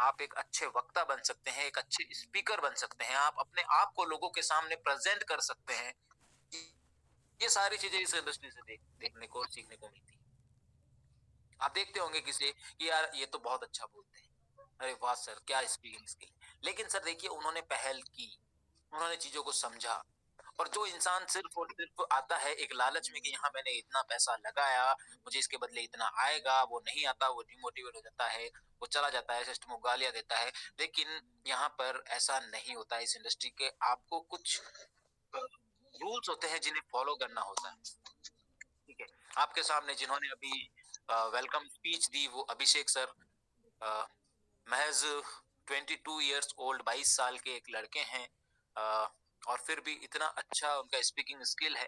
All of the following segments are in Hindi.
आप एक अच्छे वक्ता बन सकते हैं, एक अच्छे स्पीकर बन सकते हैं, आप अपने आप को लोगों के सामने प्रेजेंट कर सकते हैं। ये सारी चीजें इस इंडस्ट्री से देखने को और सीखने को मिलती है। आप देखते होंगे किसी कि यार ये तो बहुत अच्छा बोलते हैं, अरे वाह सर क्या स्पीकिंग स्किल है। लेकिन सर देखिए उन्होंने पहल की, उन्होंने चीजों को समझा। और जो इंसान सिर्फ और सिर्फ आता है एक लालच में कि यहाँ मैंने इतना पैसा लगाया, मुझे इसके बदले इतना आएगा, वो नहीं आता, वो डिमोटिवेट हो जाता है, वो चला जाता है, सिस्टम को गालियां देता है। लेकिन यहाँ पर ऐसा नहीं होता है। इस इंडस्ट्री के आपको कुछ रूल्स होते हैं जिन्हें फॉलो करना होता है। ठीक है, आपके सामने जिन्होंने अभी वेलकम स्पीच दी वो अभिषेक सर, अ, महज 22 ईयर्स ओल्ड, 22 साल के एक लड़के हैं। और फिर भी इतना अच्छा उनका स्पीकिंग स्किल है,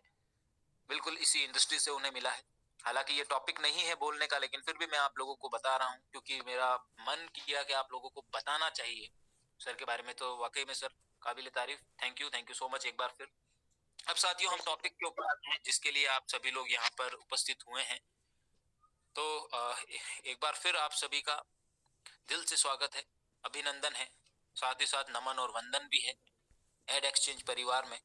बिल्कुल इसी इंडस्ट्री से उन्हें मिला है। हालांकि ये टॉपिक नहीं है बोलने का, लेकिन फिर भी मैं आप लोगों को बता रहा हूँ क्योंकि मेरा मन किया कि आप लोगों को बताना चाहिए सर के बारे में। तो वाकई में सर काबिल तारीफ, थैंक यू सो मच एक बार फिर। अब साथियों हम टॉपिक के ऊपर आते हैं जिसके लिए आप सभी लोग यहाँ पर उपस्थित हुए हैं। तो एक बार फिर आप सभी का दिल से स्वागत है, अभिनंदन है, साथ ही साथ नमन और वंदन भी है एड एक्सचेंज परिवार में।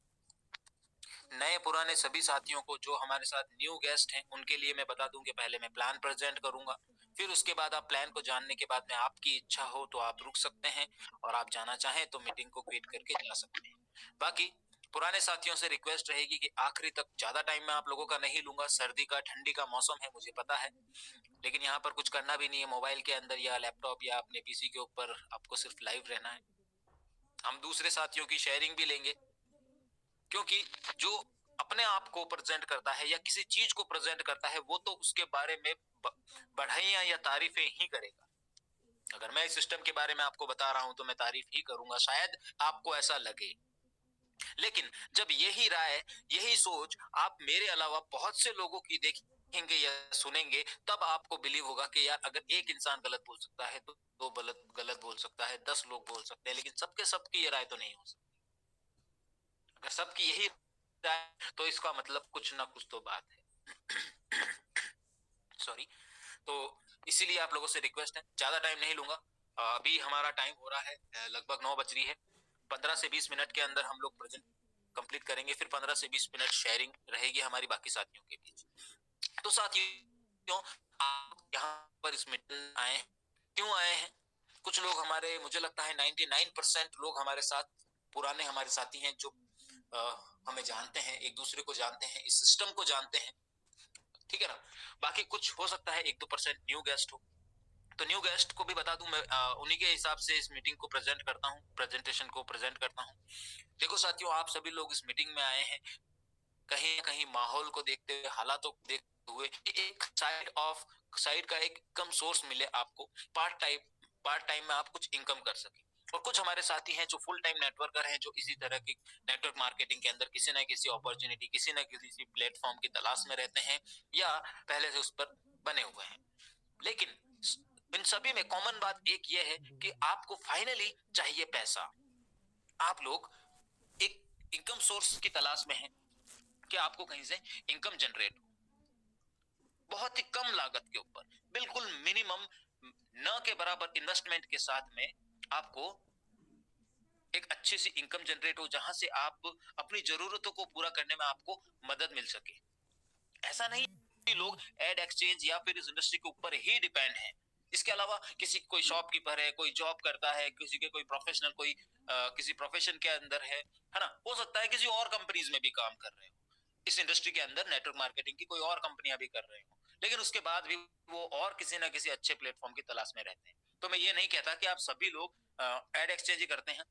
नए पुराने सभी साथियों को, जो हमारे साथ न्यू गेस्ट हैं, उनके लिए मैं बता दूं कि पहले मैं प्लान प्रेजेंट करूंगा, फिर उसके बाद आप प्लान को जानने के बाद में आपकी इच्छा हो तो आप रुक सकते हैं और आप जाना चाहें तो मीटिंग को क्विट करके जा सकते हैं। बाकी पुराने साथियों से रिक्वेस्ट रहेगी कि आखिरी तक, ज्यादा टाइम मैं आप लोगों का नहीं लूंगा, सर्दी का ठंडी का मौसम है मुझे पता है, लेकिन यहाँ पर कुछ करना भी नहीं है, मोबाइल के अंदर या लैपटॉप या अपने पीसी के ऊपर आपको सिर्फ लाइव रहना है। हम दूसरे साथियों की शेयरिंग भी लेंगे, क्योंकि जो अपने आप को प्रेजेंट करता है या किसी चीज को प्रेजेंट करता है वो तो उसके बारे में बढ़ाइयां या तारीफें ही करेगा। अगर मैं इस सिस्टम के बारे में आपको बता रहा हूं तो मैं तारीफ ही करूंगा, शायद आपको ऐसा लगे। लेकिन जब यही राय, यही सोच आप मेरे अलावा बहुत से लोगों की देखेंगे या सुनेंगे, तब आपको बिलीव होगा कि यार अगर एक इंसान गलत बोल सकता है तो दो गलत गलत बोल सकता है, 10 लोग बोल सकते हैं, लेकिन सबके सबकी ये राय तो नहीं हो सकती। अगर सबकी यही राय तो इसका मतलब कुछ ना कुछ तो बात है। सॉरी। तो इसीलिए आप लोगों से रिक्वेस्ट है, ज्यादा टाइम नहीं लूंगा। अभी हमारा टाइम हो रहा है, लगभग 9 बज रही है। 15 से 20 मिनट के अंदर हम लोग प्रेजेंट कंप्लीट करेंगे, फिर 15 से 20 मिनट शेयरिंग रहेगी हमारी बाकी साथियों के बीच। तो साथियों, आप यहाँ पर इस मीटिंग आए हैं, क्यों आए हैं? कुछ लोग हमारे, मुझे लगता है 99% लोग हमारे साथ पुराने हमारे साथी हैं, जो हमें जानते हैं, एक दूसरे को जानते हैं, इस सिस्टम को जानते हैं, ठीक है ना। बाकी कुछ हो सकता है 1-2% न्यू गेस्ट हो, तो न्यू गेस्ट को भी बता दूं मैं, उन्हीं के हिसाब से इस मीटिंग को प्रेजेंट करता हूँ, प्रेजेंटेशन को प्रेजेंट करता हूँ। देखो साथियों, आप सभी लोग इस मीटिंग में आए हैं कहीं ना कहीं माहौल को देखते हुए, हालातों को देखते हुए, एक साइड का एक इनकम सोर्स मिले आपको, पार्ट टाइम में आप कुछ इनकम कर सके। और कुछ हमारे साथी हैं जो फुल टाइम नेटवर्कर हैं, जो इसी तरह की नेटवर्क मार्केटिंग के अंदर किसी ना किसी अपॉर्चुनिटी, किसी ना किसी प्लेटफॉर्म की तलाश में रहते हैं या पहले से उस पर बने हुए हैं। लेकिन इन सभी में कॉमन बात एक ये है कि आपको फाइनली चाहिए पैसा। आप लोग एक इनकम सोर्स की तलाश में हैं कि आपको कहीं से इनकम जनरेट हो, बहुत ही कम लागत के ऊपर, बिल्कुल मिनिमम, न के बराबर इन्वेस्टमेंट के साथ में आपको एक अच्छी सी इनकम जनरेट हो, जहां से आप अपनी जरूरतों को पूरा करने में आपको मदद मिल सके। ऐसा नहीं कि लोग एड एक्सचेंज या फिर इस इंडस्ट्री के ऊपर ही डिपेंड हैं। इसके अलावा किसी कोई शॉपकीपर है, कोई जॉब करता है, किसी के कोई प्रोफेशनल, कोई किसी प्रोफेशन के अंदर है ना, हो सकता है किसी और कंपनीज में भी काम कर रहे हो, इस इंडस्ट्री के अंदर नेटवर्क मार्केटिंग की कोई और कंपनियां भी कर रहे हो, लेकिन उसके बाद भी वो और किसी ना किसी अच्छे प्लेटफॉर्म की तलाश में रहते हैं। तो मैं ये नहीं कहता कि आप सभी लोग एड एक्सचेंज ही करते हैं,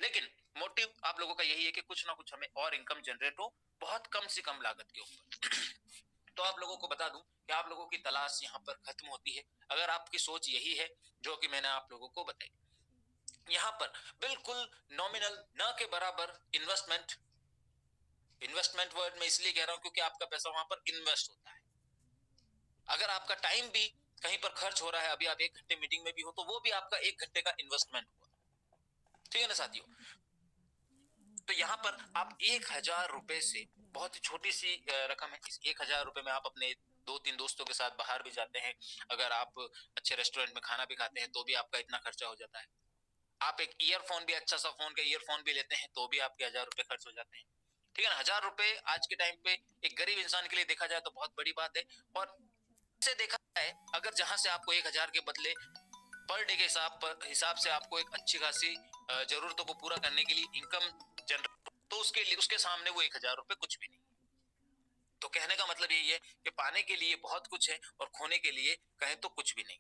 लेकिन मोटिव आप लोगों का यही है कि कुछ ना कुछ हमें और इनकम जनरेट हो, बहुत कम से कम लागत के ऊपर। तो आप लोगों को बता दूं कि आप लोगों की तलाश यहाँ पर खत्म होती है अगर आपकी सोच यही है जो कि मैंने आप लोगों को बताई। यहाँ पर बिल्कुल नॉमिनल, न के बराबर इन्वेस्टमेंट। इन्वेस्टमेंट वर्ड में इसलिए कह रहा हूं क्योंकि आपका पैसा वहां पर इन्वेस्ट होता है। अगर आपका टाइम भी कहीं पर खर्च हो रहा है, अभी आप 1 घंटे मीटिंग में भी हो, तो वो भी आपका 1 घंटे का इन्वेस्टमेंट हुआ, ठीक है ना साथियों। तो यहाँ पर आप 1,000 रुपए से, बहुत ही छोटी सी रकम है, इस 1,000 रुपए में आप अपने 2-3 दोस्तों के साथ बाहर भी जाते हैं, अगर आप अच्छे रेस्टोरेंट में खाना भी खाते हैं तो भी आपका इतना खर्चा हो जाता है। आप एक ईयरफोन भी, अच्छा सा फोन का ईयरफोन भी लेते हैं तो भी आपके 1000 रुपए खर्च हो जाते हैं। ठीक है ना? 1000 रुपए आज के टाइम पे एक गरीब इंसान के लिए देखा जाए तो बहुत बड़ी बात है। और से देखा जाए, अगर जहां से आपको 1000 के बदले पर डे के हिसाब से आपको एक अच्छी खासी जरूरतों को पूरा करने के लिए इनकम जनरेट, तो उसके लिए उसके सामने वो 1000 रुपए कुछ भी नहीं। तो कहने का मतलब यही है कि पाने के लिए बहुत कुछ है और खोने के लिए कहें तो कुछ भी नहीं।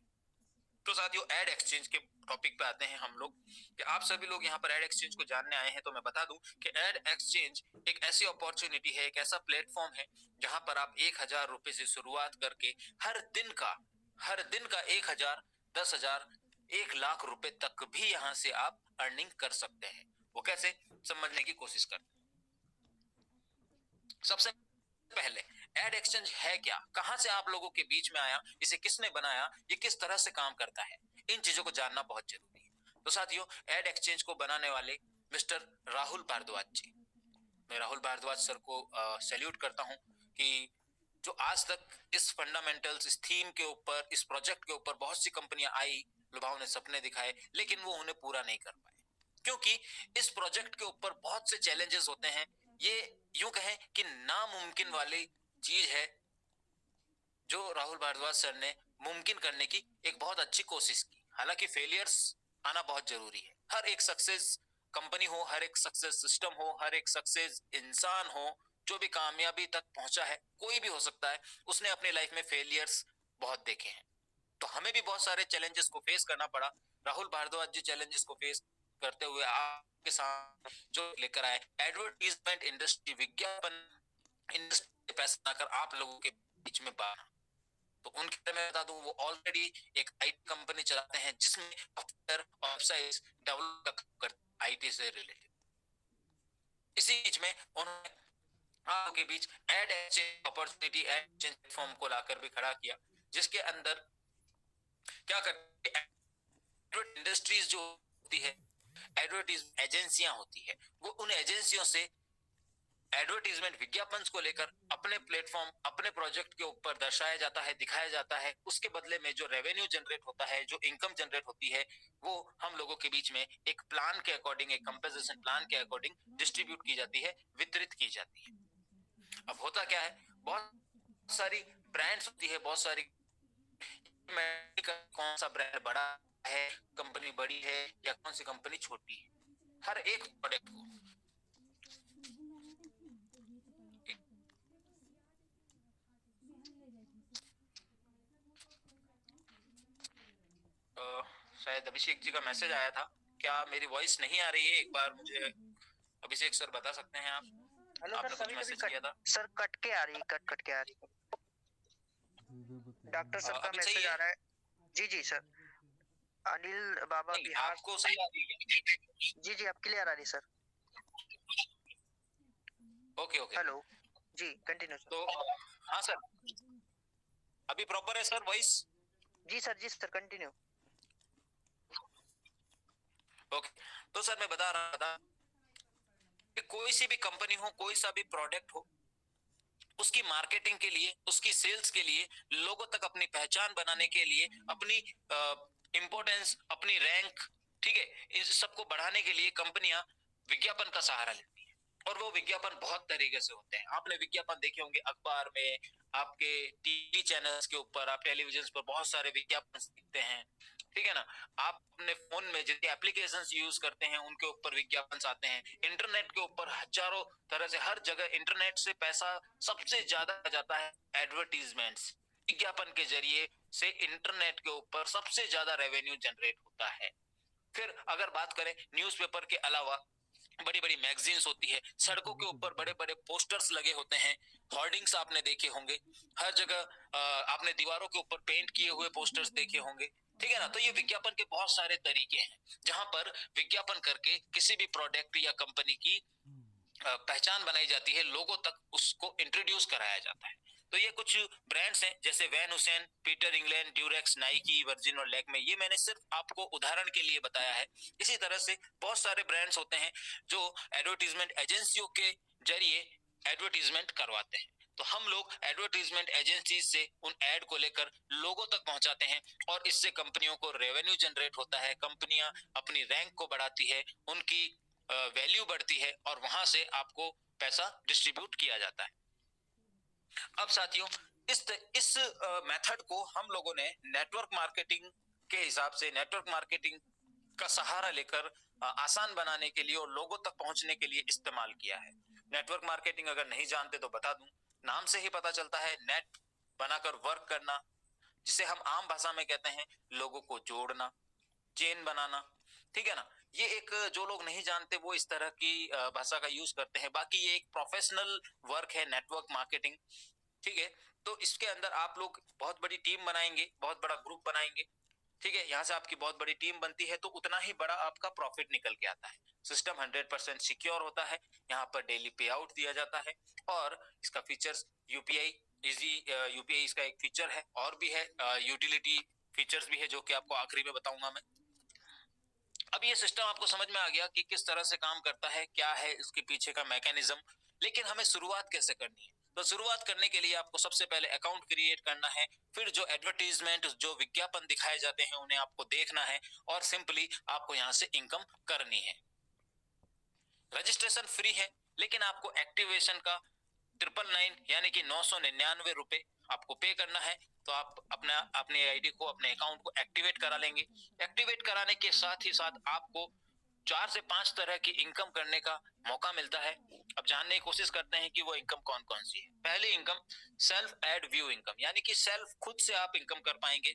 तो साथियों, एड एक्सचेंज के टॉपिक पे आते हैं हम लोग, कि आप सभी लोग यहाँ पर एड एक्सचेंज को जानने आए हैं। तो मैं बता दूं कि एड एक्सचेंज एक ऐसी अपॉर्चुनिटी है, एक ऐसा प्लेटफॉर्म है जहां पर आप 1000 रुपए से शुरुआत करके हर दिन का 1000, 10,000, 1,00,000 रुपए तक भी यहाँ से आप अर्निंग कर सकते हैं। वो कैसे, समझने की कोशिश करते हैं। सबसे पहले, एड एक्सचेंज है क्या, कहां से आप लोगों के बीच में आया, इसे किसने बनाया, ये किस तरह से काम करता है, इन चीजों को जानना बहुत जरूरी है। तो साथियों, एड एक्सचेंज को बनाने वाले मिस्टर राहुल भारद्वाज जी, मैं राहुल भारद्वाज सर को सैल्यूट करता हूं कि जो आज तक इस फंडामेंटल्स, इस थीम के ऊपर, इस प्रोजेक्ट के ऊपर बहुत सी कंपनियां आई, लुभावने सपने दिखाए, लेकिन वो उन्हें पूरा नहीं कर पाए, क्योंकि इस प्रोजेक्ट के ऊपर बहुत से चैलेंजेस होते हैं। ये यूं कहें कि नामुमकिन वाली चीज है जो राहुल भारद्वाज सर ने मुमकिन करने की एक बहुत अच्छी कोशिश की। हालांकि फेलियर्स आना बहुत जरूरी है। हर एक सक्सेस कंपनी हो, हर एक सक्सेस सिस्टम हो, हर एक सक्सेस इंसान हो, जो भी कामयाबी तक पहुंचा है, कोई भी हो सकता है, उसने अपनी लाइफ में फेलियर्स बहुत देखे हैं। तो हमें भी बहुत सारे चैलेंजेस को फेस करना पड़ा। राहुल भारद्वाज जी चैलेंजेस को फेस करते हुए आपके साथ जो लेकर आए, एडवर्टीजमेंट इंडस्ट्री, विज्ञापन इंडस्ट्री, पैसा लाकर आप लोगों के बीच में बात। तो उनके बारे में बता दूं, वो ऑलरेडी एक आईटी कंपनी चलाते हैं जिसमें सॉफ्टवेयर और वेबसाइट्स डेवलप करते हैं आईटी से रिलेटेड। इसी बीच में उन्होंने आपके बीच ad exchange opportunity, ad exchange platform को लाकर भी खड़ा किया, जिसके अंदर क्या करते हैं, इंडस्ट्रीज जो होती है, एडवर्टीज एजेंसियां होती है, वो उन एजेंसियों से एडवर्टीजमेंट, विज्ञापन को लेकर अपने प्लेटफॉर्म, अपने प्रोजेक्ट के ऊपर दर्शाया जाता है, दिखाया जाता है। उसके बदले में जो रेवेन्यू जनरेट होता है, जो इनकम जनरेट होती है, वो हम लोगों के बीच में एक प्लान के अकॉर्डिंग, एक कंपेंसेशन प्लान के अकॉर्डिंग डिस्ट्रीब्यूट की जाती है, वितरित की जाती है। अब होता क्या है, बहुत सारी ब्रांड्स होती है, बहुत सारी, कौन सा ब्रांड बड़ा है, कंपनी बड़ी है या कौन सी कंपनी छोटी है, हर एक प्रोडक्ट को शायद अभिषेक जी का मैसेज आया था, क्या मेरी वॉइस नहीं आ रही है, एक बार मुझे अभिषेक सर बता सकते हैं आप? हेलो सर, आपने कुछ मैसेज किया था सर, कट के आ रही, कट के आ रही। डॉक्टर सर का मैसेज आ रहा है। जी जी सर। अनिल बाबा बिहार, आपको सही आ रही है? जी जी, आप क्लियर आ रही सर। ओके ओके, हेलो जी, कंटिन्यू सर। तो हाँ सर, अभी प्रॉपर है सर वॉइस? जी सर, कंटिन्यू। ओके, तो सर मैं बता रहा था कि कोई सी भी कंपनी हो, कोई सा भी प्रोडक्ट हो, उसकी मार्केटिंग के लिए, उसकी सेल्स के लिए, लोगों तक अपनी पहचान बनाने के लिए, अपनी इंपॉर्टेंस, अपनी रैंक, ठीक है, इन सबको बढ़ाने के लिए कंपनियां विज्ञापन का सहारा लेती है। और वो विज्ञापन बहुत तरीके से होते हैं। आपने विज्ञापन देखे होंगे अखबार में, आपके टीवी चैनल्स के ऊपर, आप टेलीविजन पर बहुत सारे विज्ञापन दिखते हैं, ठीक है ना? आप अपने फोन में जितने एप्लीकेशंस यूज करते हैं उनके ऊपर विज्ञापन आते हैं। इंटरनेट के ऊपर हजारों तरह से, हर जगह इंटरनेट से पैसा सबसे ज्यादा जाता है एडवर्टीजमेंट्स, विज्ञापन के जरिए से इंटरनेट के ऊपर सबसे ज्यादा रेवेन्यू जनरेट होता है। फिर अगर बात करें न्यूज़पेपर के अलावा, बड़ी बड़ी मैगजीन्स होती है, सड़कों के ऊपर बड़े बड़े पोस्टर्स लगे होते हैं, होर्डिंग्स आपने देखे होंगे, हर जगह आपने दीवारों के ऊपर पेंट किए हुए पोस्टर्स देखे होंगे, ठीक है ना? तो ये विज्ञापन के बहुत सारे तरीके हैं जहां पर विज्ञापन करके किसी भी प्रोडक्ट या कंपनी की पहचान बनाई जाती है, लोगों तक उसको इंट्रोड्यूस कराया जाता है। तो ये कुछ ब्रांड्स हैं, जैसे Van Heusen, Peter England, Durex, Nike, Virgin और लैक्मे, ये मैंने सिर्फ आपको उदाहरण के लिए बताया है। इसी तरह से बहुत सारे ब्रांड्स होते हैं जो एडवर्टीजमेंट एजेंसियों के जरिए एडवर्टीजमेंट करवाते हैं। तो हम लोग एडवर्टीजमेंट एजेंसी से उन एड को लेकर लोगों तक पहुंचाते हैं और इससे कंपनियों को रेवेन्यू जनरेट होता है, कंपनियां अपनी रैंक को बढ़ाती है, उनकी वैल्यू बढ़ती है और वहां से आपको पैसा डिस्ट्रीब्यूट किया जाता है। अब साथियों, इस मेथड को हम लोगों ने नेटवर्क मार्केटिंग के हिसाब से, नेटवर्क मार्केटिंग का सहारा लेकर आसान बनाने के लिए और लोगों तक पहुंचने के लिए इस्तेमाल किया है। नेटवर्क मार्केटिंग अगर नहीं जानते तो बता दूं, नाम से ही पता चलता है नेट बनाकर वर्क करना, जिसे हम आम भाषा में कहते हैं लोगों को जोड़ना, चेन बनाना, ठीक है ना। ये एक, जो लोग नहीं जानते वो इस तरह की भाषा का यूज करते हैं, बाकी ये एक प्रोफेशनल वर्क है नेटवर्क मार्केटिंग, ठीक है। तो इसके अंदर आप लोग बहुत बड़ी टीम बनाएंगे, बहुत बड़ा ग्रुप बनाएंगे, ठीक है। यहाँ से आपकी बहुत बड़ी टीम बनती है तो उतना ही बड़ा आपका प्रॉफिट निकल के आता है। सिस्टम 100% सिक्योर होता है, यहाँ पर डेली पे आउट दिया जाता है और इसका फीचर्स यूपीआई, इजी यूपीआई इसका एक फीचर है, और भी है यूटिलिटी फीचर्स भी है जो कि आपको आखिरी में बताऊंगा मैं। अब ये सिस्टम आपको समझ में आ गया कि किस तरह से काम करता है, क्या है इसके पीछे का मैकेनिज्म। लेकिन हमें शुरुआत कैसे करनी है? तो शुरुआत करने के लिए आपको सबसे पहले अकाउंट क्रिएट करना है, फिर जो एडवर्टीजमेंट, जो विज्ञापन दिखाए जाते हैं उन्हें आपको देखना है और सिंपली आपको यहाँ से इनकम करनी है। रजिस्ट्रेशन फ्री है, लेकिन आपको एक्टिवेशन का 999 यानी कि 999 रुपए आपको पे करना है। तो आप अपने आईडी को, अपने अकाउंट को एक्टिवेट करा लेंगे। एक्टिवेट कराने के साथ ही साथ आपको 4 से 5 तरह की इनकम करने का मौका मिलता है। अब जानने की कोशिश करते हैं कि वो इनकम कौन कौन सी है। पहली income self add view income, यानी कि सेल्फ, खुद से आप इनकम कर पाएंगे।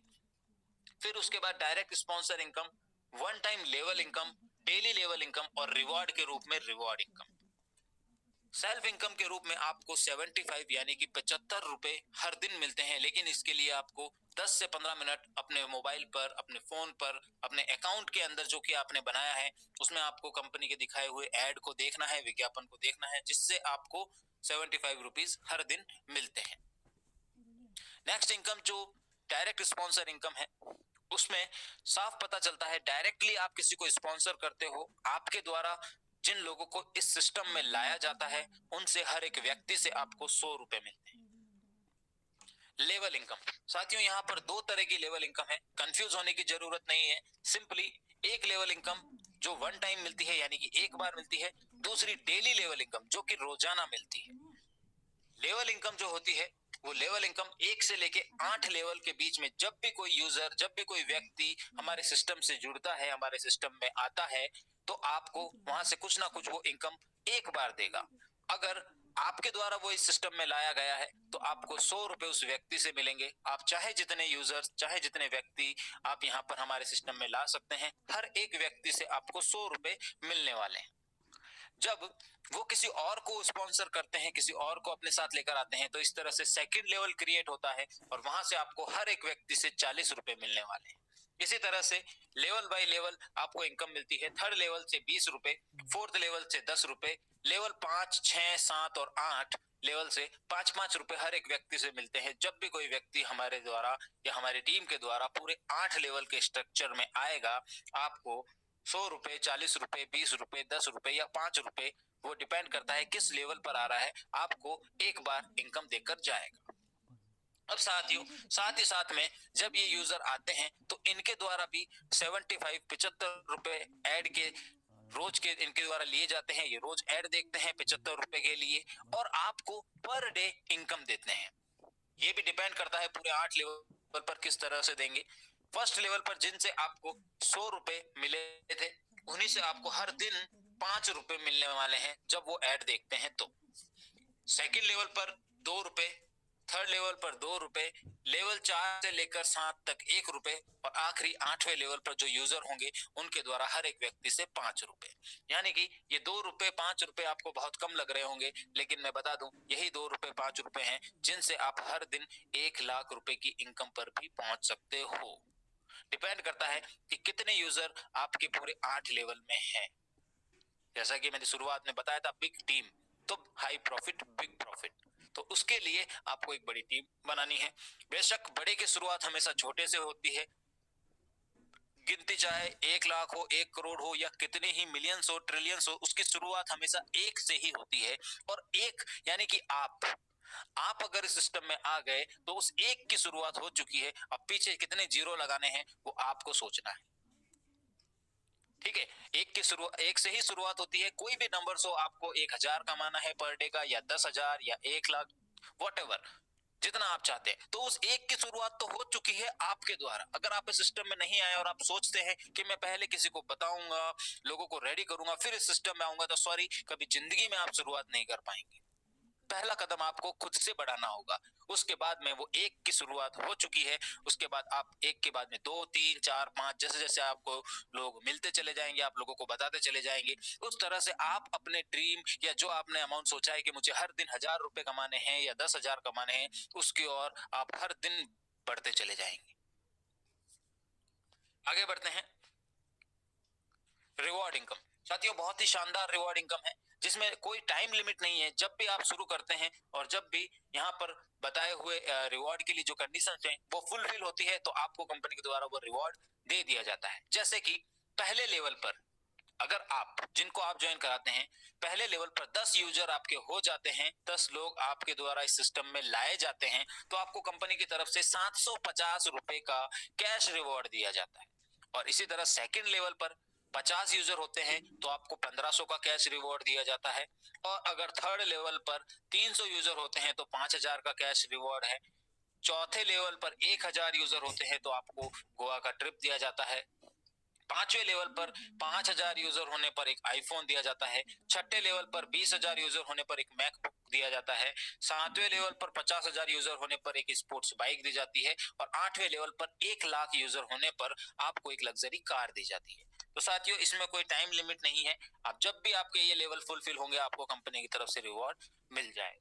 फिर उसके बाद direct sponsor income, one time level income, daily level income और रिवॉर्ड के रूप में रिवॉर्ड इनकम। सेल्फ इनकम के रूप में आपको 75 यानी कि 75 रुपए हर दिन मिलते हैं, लेकिन इसके लिए आपको 10 से 15 मिनट अपने मोबाइल पर, अपने फोन पर, अपने अकाउंट के अंदर जो कि आपने बनाया है उसमें आपको कंपनी के दिखाए हुए ऐड को देखना है, विज्ञापन को देखना है, जिससे आपको 75 रुपीज हर दिन मिलते हैं। नेक्स्ट इनकम जो डायरेक्ट स्पॉन्सर इनकम है, उसमें साफ पता चलता है डायरेक्टली आप किसी को स्पॉन्सर करते हो, आपके द्वारा जिन लोगों को इस सिस्टम में लाया जाता है उनसे हर एक व्यक्ति से आपको 100 रुपए मिलते हैं। लेवल इनकम, साथियों यहाँ पर 2 तरह की लेवल इनकम है, कंफ्यूज होने की जरूरत नहीं है। सिंपली एक लेवल इनकम जो वन टाइम मिलती है यानी कि एक बार मिलती है, दूसरी डेली लेवल इनकम जो कि रोजाना मिलती है। लेवल इनकम जो होती है वो लेवल इनकम 1 से लेके 8 लेवल के बीच में, जब भी कोई यूजर, जब भी कोई व्यक्ति हमारे सिस्टम से जुड़ता है, हमारे सिस्टम में आता है, तो आपको वहां से कुछ ना कुछ वो इनकम एक बार देगा। अगर आपके द्वारा वो इस सिस्टम में लाया गया है तो आपको 100 रुपए उस व्यक्ति से मिलेंगे। आप चाहे जितने यूजर्स, चाहे जितने व्यक्ति आप यहाँ पर हमारे सिस्टम में ला सकते हैं, हर एक व्यक्ति से आपको 100 रुपए मिलने वाले हैं। जब वो किसी और को स्पॉन्सर करते हैं, किसी और को अपने साथ लेकर आते हैं, तो इस तरह से सेकंड लेवल क्रिएट होता है और वहां से आपको हर एक व्यक्ति से 40 रुपए मिलने वाले हैं। इसी तरह से लेवल बाय लेवल आपको इनकम मिलती है। थर्ड लेवल से 20 रुपए, फोर्थ लेवल से 10 रुपए, लेवल 5, 6, 7 और 8 लेवल से 5-5 रुपए हर एक व्यक्ति से मिलते हैं। जब भी कोई व्यक्ति हमारे द्वारा या हमारी टीम के द्वारा पूरे 8 लेवल के स्ट्रक्चर में आएगा, आपको 100 रुपए, 40 रुपए, 20 रुपए, 10 रुपए या 5 रुपए, वो डिपेंड करता है किस लेवल पर आ रहा है, आपको एक बार इनकम देकर जाएगा। अब साथियों, साथ ही साथ में जब ये यूजर आते हैं तो इनके द्वारा भी 75 रुपए ऐड के रोज के इनके द्वारा लिए जाते हैं। ये रोज ऐड देखते हैं 75 रुपए के लिए और आपको पर डे इनकम देते हैं। ये भी डिपेंड करता है पूरे 8 लेवल पर किस तरह से देंगे। फर्स्ट लेवल पर जिनसे आपको 100 रुपए मिले थे, उन्हीं से आपको हर दिन 5 रुपए मिलने वाले हैं जब वो ऐड देखते हैं। तो सेकंड लेवल पर 2 रुपए, थर्ड लेवल पर 2 रुपए, लेवल 4 से लेकर 7 तक 1 रुपए और आखिरी 8वें लेवल पर जो यूजर होंगे उनके द्वारा हर एक व्यक्ति से 5 रुपए। यानी कि ये 2 रुपए 5 रुपए आपको बहुत कम लग रहे होंगे, लेकिन मैं बता दूं यही 2 रुपए 5 रुपए हैं जिनसे आप हर दिन 1 लाख रुपए की इनकम पर भी पहुंच सकते हो। डिपेंड करता है कि कितने यूजर आपके पूरे 8 लेवल में हैं। जैसा कि मैंने शुरुआत में बताया था, बिग टीम तो हाई प्रॉफिट, बिग प्रॉफिट। तो उसके लिए आपको एक बड़ी टीम बनानी है। बेशक बड़े की शुरुआत हमेशा छोटे से होती है। गिनती चाहे 1 लाख हो, 1 करोड़ हो या कितने ही मिलियंस हो, ट्रिलियंस हो, उसकी शुरुआत हमेशा एक से ही होती है। और एक यानी कि आप आप अगर इस सिस्टम में आ गए तो उस एक की शुरुआत हो चुकी है, अब पीछे कितने जीरो लगाने हैं वो आपको सोचना है। ठीक है, एक से ही शुरुआत होती है। कोई भी नंबर हो, आपको 1000 कमाना है पर डे का, या 10,000 या 1 लाख, वॉट जितना आप चाहते हैं, तो उस एक की शुरुआत तो हो चुकी है आपके द्वारा। अगर आप इस सिस्टम में नहीं आए और आप सोचते हैं कि मैं पहले किसी को बताऊंगा, लोगों को रेडी करूंगा, फिर इस सिस्टम में आऊंगा, तो सॉरी, कभी जिंदगी में आप शुरुआत नहीं कर पाएंगे। पहला कदम आपको खुद से बढ़ाना होगा। उसके बाद में वो एक की शुरुआत हो चुकी है, उसके बाद आप एक के बाद में 2 3 4 5, जैसे जैसे आपको लोग मिलते चले जाएंगे, आप लोगों को बताते चले जाएंगे, उस तरह से आप अपने ड्रीम या जो आपने अमाउंट सोचा है कि मुझे हर दिन 1000 रुपए कमाने हैं या 10,000 कमाने हैं, उसकी ओर आप हर दिन बढ़ते चले जाएंगे। आगे बढ़ते हैं। रिवॉर्ड इनकम, साथियों बहुत ही शानदार रिवॉर्ड इनकम है, जिसमें कोई टाइम लिमिट नहीं है। जब भी आप शुरू करते हैं और जब भी यहाँ पर बताए हुए रिवॉर्ड के लिए जो कंडीशंस हैं वो फुलफिल होती है, तो आपको कंपनी के द्वारा वो रिवॉर्ड दे दिया जाता है। जैसे कि पहले लेवल पर अगर आप जिनको आप ज्वाइन कराते हैं, पहले लेवल पर 10 यूजर आपके हो जाते हैं, 10 लोग आपके द्वारा इस सिस्टम में लाए जाते हैं, तो आपको कंपनी की तरफ से 750 रुपए का कैश रिवॉर्ड दिया जाता है। और इसी तरह सेकंड लेवल पर 50 यूजर होते हैं तो आपको 1500 का कैश रिवॉर्ड दिया जाता है। और अगर थर्ड लेवल पर 300 यूजर होते हैं तो 5000 का कैश रिवॉर्ड है। चौथे लेवल पर 1000 यूजर होते हैं तो आपको गोवा का ट्रिप दिया जाता है। पांचवें लेवल पर 5000 यूजर होने पर एक आईफोन दिया जाता है। छठे लेवल पर 20,000 यूजर होने पर एक मैकबुक दिया जाता है। सातवें लेवल पर 50,000 यूजर होने पर एक स्पोर्ट्स बाइक दी जाती है। और 8वें लेवल पर 1 लाख यूजर होने पर आपको एक लग्जरी कार दी जाती है। तो साथियों इसमें कोई टाइम लिमिट नहीं है, आप जब भी आपके ये लेवल फुलफिल होंगे आपको कंपनी की तरफ से रिवॉर्ड मिल जाए।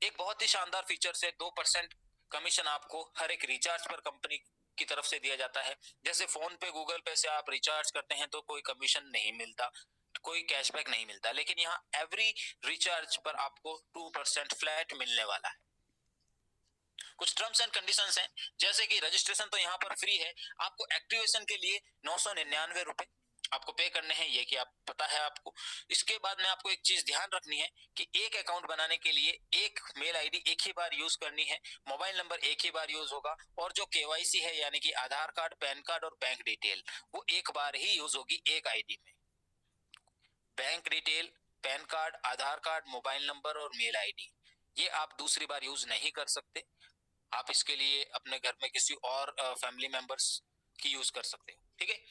एक बहुत ही शानदार फीचर है, 2% कमीशन आपको हर एक रिचार्ज पर कंपनी की तरफ से दिया जाता है। जैसे फोन पे, गूगल पे से आप रिचार्ज करते हैं तो कोई कमीशन नहीं मिलता, कोई कैशबैक नहीं मिलता, लेकिन यहाँ एवरी रिचार्ज पर आपको 2% फ्लैट मिलने वाला है। कुछ टर्म्स एंड कंडीशंस हैं, जैसे कि रजिस्ट्रेशन तो यहाँ पर फ्री है, आपको एक्टिवेशन के लिए 999 रुपए आपको पे करने हैं, ये कि आप पता है आपको। इसके बाद में आपको एक चीज ध्यान रखनी है कि एक अकाउंट बनाने के लिए एक मेल आईडी एक ही बार यूज करनी है, मोबाइल नंबर एक ही बार यूज होगा, और जो केवाईसी है यानी कि आधार कार्ड, पैन कार्ड और बैंक डिटेल, वो एक बार ही यूज होगी एक आईडी में। बैंक डिटेल, पैन कार्ड, आधार कार्ड, मोबाइल नंबर और मेल आईडी, ये आप दूसरी बार यूज नहीं कर सकते। आप इसके लिए अपने घर में किसी और फैमिली मेंबर्स की यूज कर सकते हो। ठीक है,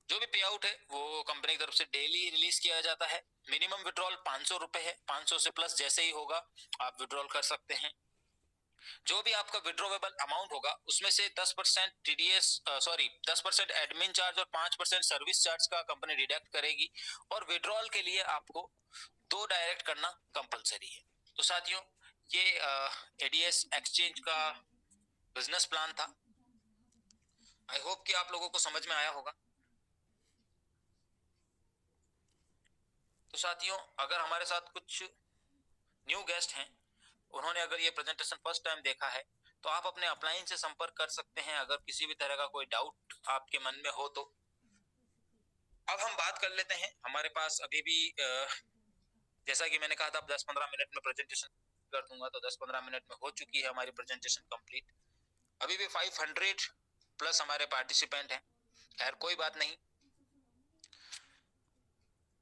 जो भी पे आउट है वो कंपनी की तरफ से डेली रिलीज किया जाता है। मिनिमम विड्रॉल 500 रुपए है, 500 से प्लस जैसे ही होगा आप विड्रॉल कर सकते हैं। जो भी आपका विड्रॉवेबल अमाउंट होगा उसमें से 10% टीडीएस, 10% एडमिन चार्ज और 5% सर्विस चार्ज का कंपनी डिडक्ट करेगी। और विड्रॉल के लिए आपको 2 डायरेक्ट करना कंपलसरी है। तो साथियों ये एडीएस एक्सचेंज का बिजनेस प्लान था। आई होप कि आप लोगों को समझ में आया होगा। तो साथियों अगर हमारे साथ कुछ न्यू गेस्ट हैं, उन्होंने अगर ये प्रेजेंटेशन फर्स्ट टाइम देखा है, तो आप अपने अपलाइन से संपर्क कर सकते हैं अगर किसी भी तरह का कोई डाउट आपके मन में हो तो। अब हम बात कर लेते हैं, हमारे पास अभी भी जैसा कि मैंने कहा था 10-15 मिनट में प्रेजेंटेशन कर दूंगा, तो 10-15 मिनट में हो चुकी है हमारी प्रेजेंटेशन कंप्लीट। अभी भी 500 प्लस हमारे पार्टिसिपेंट हैं। खैर कोई बात नहीं,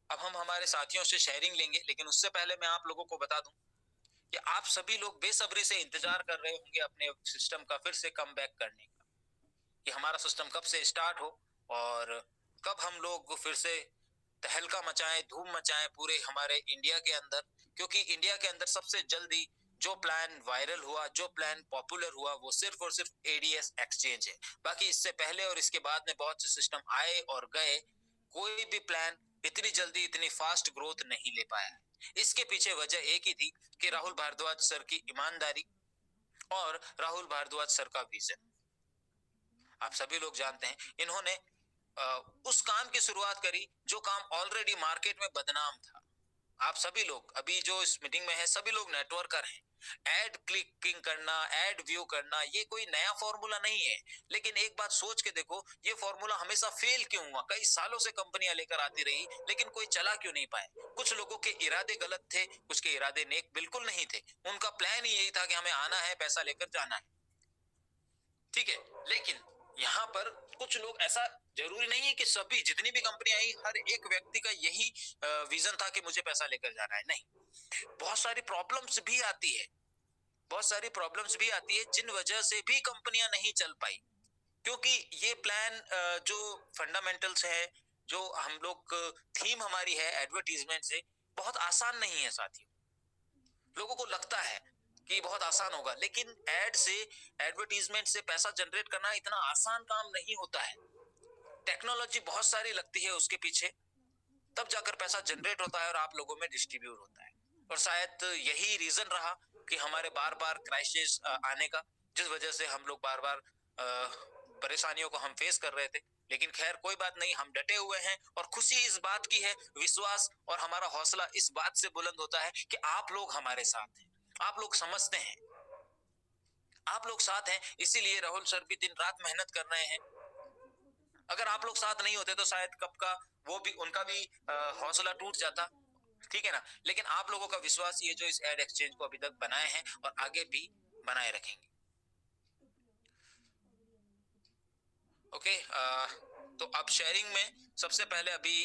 अब हम हमारे साथियों से शेयरिंग लेंगे, लेकिन उससे पहले मैं आप लोगों को बता दूं कि आप सभी लोग बेसब्री से इंतजार कर रहे होंगे अपने सिस्टम का फिर से कम बैक करने का, कि हमारा सिस्टम कब से स्टार्ट हो और कब हम लोग फिर से तहलका मचाएं, धूम मचाएं पूरे हमारे इंडिया के अंदर। क्योंकि इंडिया के अंदर सबसे जल्दी जो प्लान वायरल हुआ, जो प्लान पॉपुलर हुआ, वो सिर्फ और सिर्फ एडीएस एक्सचेंज है। बाकी इससे पहले और इसके बाद में बहुत से सिस्टम आए और गए, कोई भी प्लान इतनी जल्दी इतनी फास्ट ग्रोथ नहीं ले पाया। इसके पीछे वजह एक ही थी कि राहुल भारद्वाज सर की ईमानदारी और राहुल भारद्वाज सर का विजन। आप सभी लोग जानते हैं इन्होंने उस काम की शुरुआत करी जो काम ऑलरेडी मार्केट में बदनाम था। आप सभी लोग अभी जो इस मीटिंग में है सभी लोग नेटवर्कर हैं। एड क्लिकिंग करना, एड व्यू करना, ये कोई नया फॉर्मूला नहीं है। लेकिन एक बात सोच के देखो, ये फॉर्मूला हमेशा फेल क्यों हुआ? कई सालों से कंपनियां लेकर आती रही लेकिन कोई चला क्यों नहीं पाए? कुछ लोगों के इरादे गलत थे, कुछ के इरादे नेक बिल्कुल नहीं थे। उनका प्लान ही यही था कि हमें आना है, पैसा लेकर जाना है, ठीक है। लेकिन यहाँ पर कुछ लोग, ऐसा जरूरी नहीं है कि सभी, जितनी भी कंपनी आई, हर एक व्यक्ति का यही विजन था कि मुझे पैसा लेकर जाना है, नहीं। बहुत सारी प्रॉब्लम्स भी आती है, बहुत सारी प्रॉब्लम्स भी आती है, जिन वजह से भी कंपनियां नहीं चल पाई। क्योंकि ये प्लान, जो फंडामेंटल्स है, जो हम लोग थीम हमारी है एडवर्टीजमेंट से, बहुत आसान नहीं है साथियों। लोगों को लगता है कि बहुत आसान होगा, लेकिन एड से, एडवर्टीजमेंट से पैसा जनरेट करना इतना आसान काम नहीं होता है। टेक्नोलॉजी बहुत सारी लगती है उसके पीछे, तब जाकर पैसा जनरेट होता है और आप लोगों में डिस्ट्रीब्यूट होता है। और शायद यही रीजन रहा कि हमारे बार बार क्राइसिस आने का, जिस वजह से हम लोग बार बार परेशानियों को हम फेस कर रहे थे। लेकिन खैर कोई बात नहीं, हम डटे हुए हैं, और खुशी इस बात की है, विश्वास और हमारा हौसला इस बात से बुलंद होता है कि आप लोग हमारे साथ हैं, आप लोग समझते हैं, आप लोग साथ हैं। इसीलिए राहुल सर भी दिन रात मेहनत कर रहे हैं। अगर आप लोग साथ नहीं होते तो शायद कब का वो भी, उनका भी हौसला टूट जाता, ठीक है ना। लेकिन आप लोगों का विश्वास, ये जो इस एड एक्सचेंज को अभी तक बनाए हैं और आगे भी बनाए रखेंगे। ओके, तो अब शेयरिंग में सबसे पहले अभी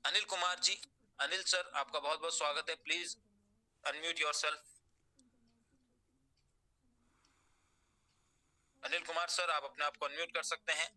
अनिल कुमार जी, अनिल सर आपका बहुत बहुत स्वागत है। Please unmute yourself. Anil Kumar sir, आप अपने आप को अनम्यूट कर सकते हैं।